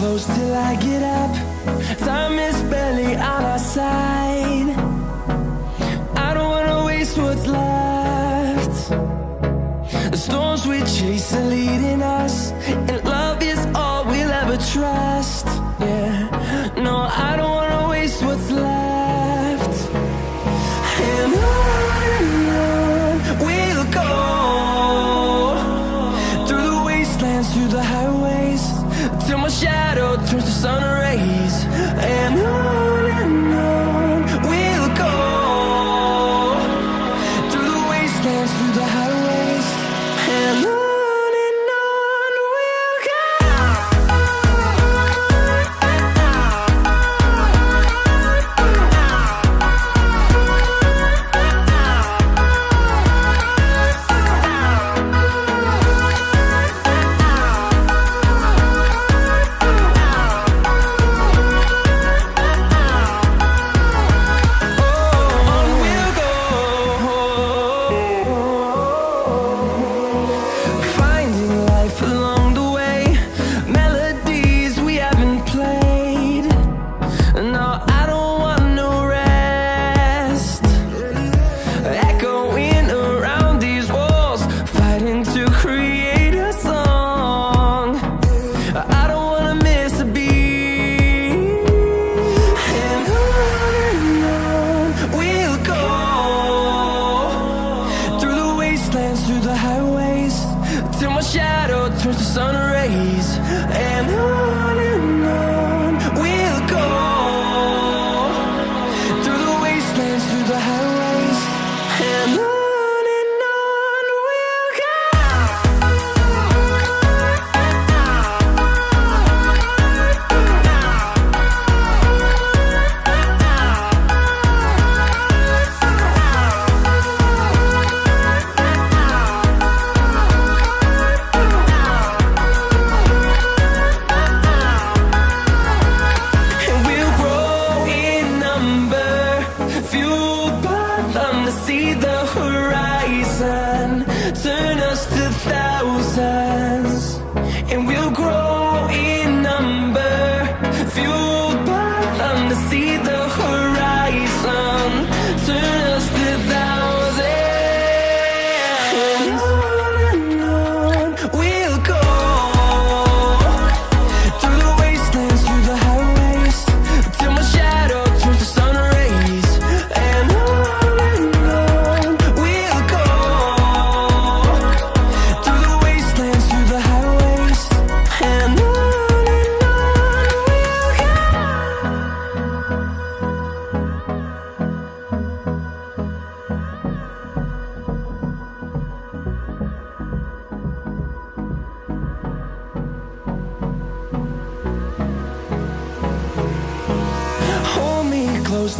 close till I get up. Time is barely on our side. I don't wanna waste what's left. The storms we chase are leading us, and love is all we'll ever trust. Yeah, no, I don't wanna waste what's left. And on we'll go, through the wastelands, through the highways, till my shadow turns to sun rays. And on we'll go, through the wastelands, through the highways, and on we'll go.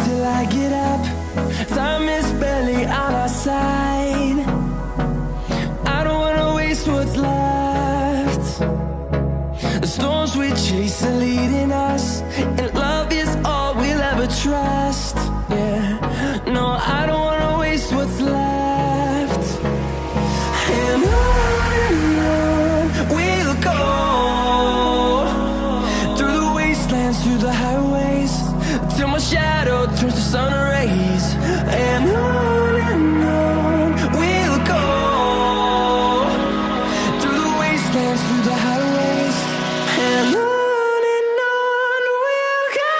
Till I get up, time is barely on our side. I don't wanna waste what's left. The storms we chase are leading us, and love is all we'll ever trust. Yeah, no, I don't wanna waste what's left. And on we'll go, through the wastelands, through the highways, till my shadow turns to sun rays. And on we'll go, through the wastelands, through the highways, and on we'll go.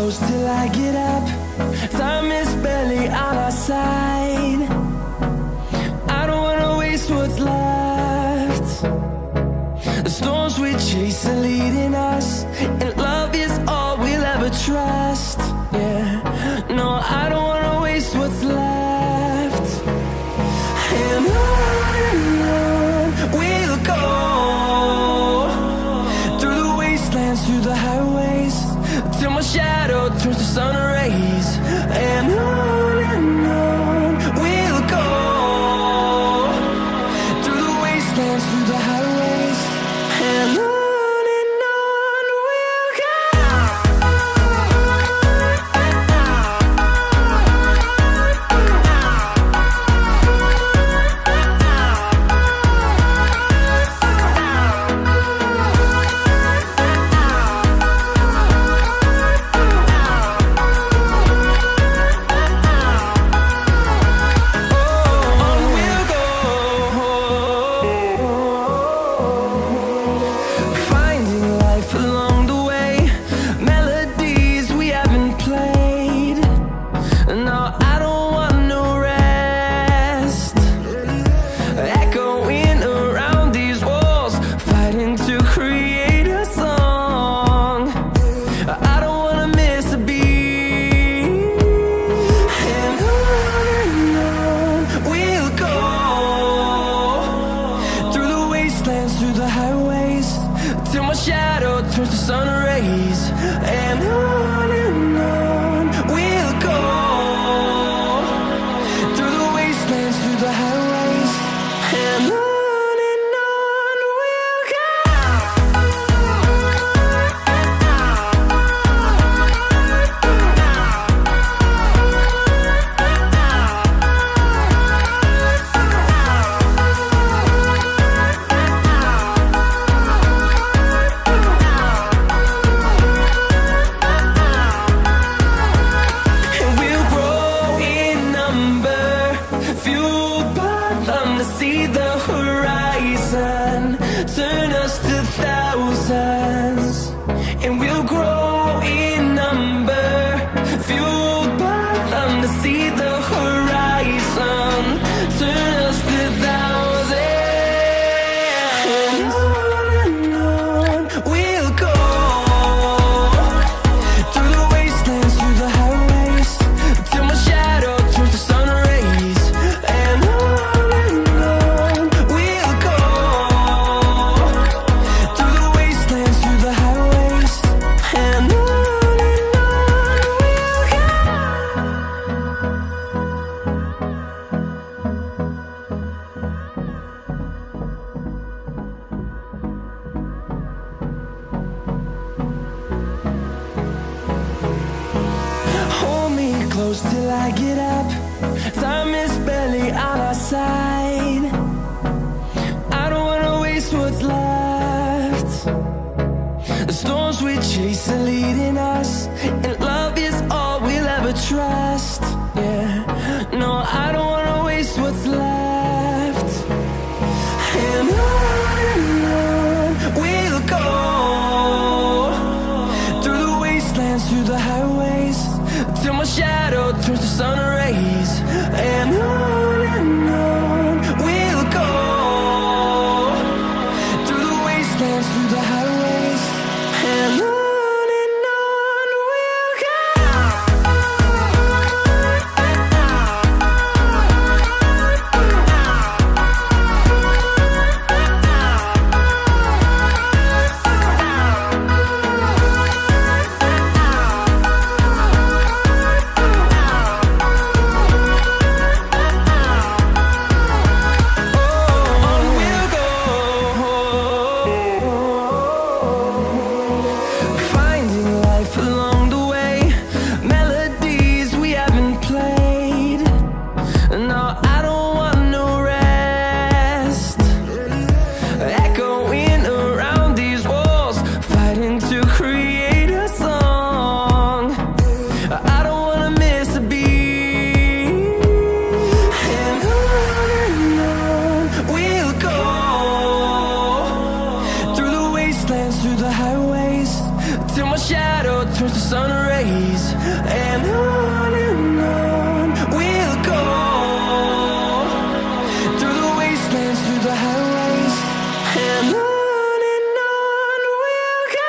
close till I get up. Time is barely on our side. I don't wanna waste what's left. The storms we chase are leading us, and love is all we'll ever trust. Yeah, no, I don't wanna waste what's left. And on we'll go, through the wastelands, through the highways, till my shadow turns to sun rays. And on we'll go, through the wastelands, through the highways, and on we'll go. Till I get up, time is barely on our side. I don't wanna waste what's left. The storms we chase are leading us, and love is all we'll ever trust. Yeah, no, I don't wanna waste what's left. And on we'll go, through the wastelands, through the highways, till my shadow turns to sun rays. And on we'll go, through the wastelands, through the highways, and on we'll go. rays, and on we'll go, through the wastelands, through the highways, and on we'll go.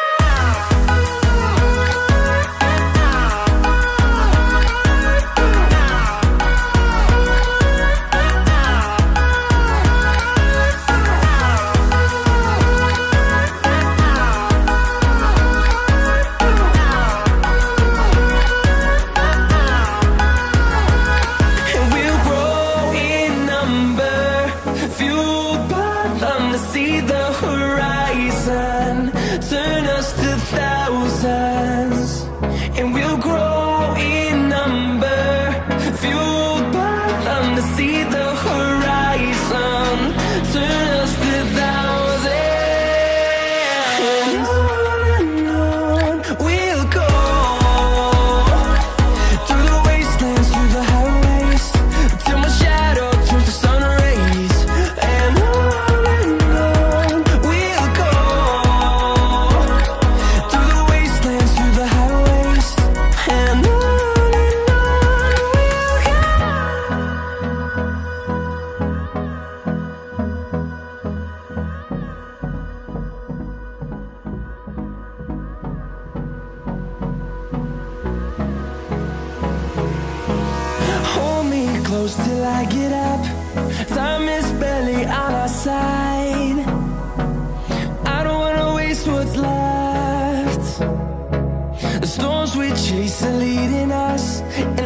See the horizon, turn us to thousands, and we'll grow in number, fueled by them to see the horizon, turn us to thousands, and on we'll go, through the wastelands, through the highways, till my shadow turns to sun rays, and on close till I get up. Time is barely on our side. I don't wanna waste what's left. The storms we chase are leading us, and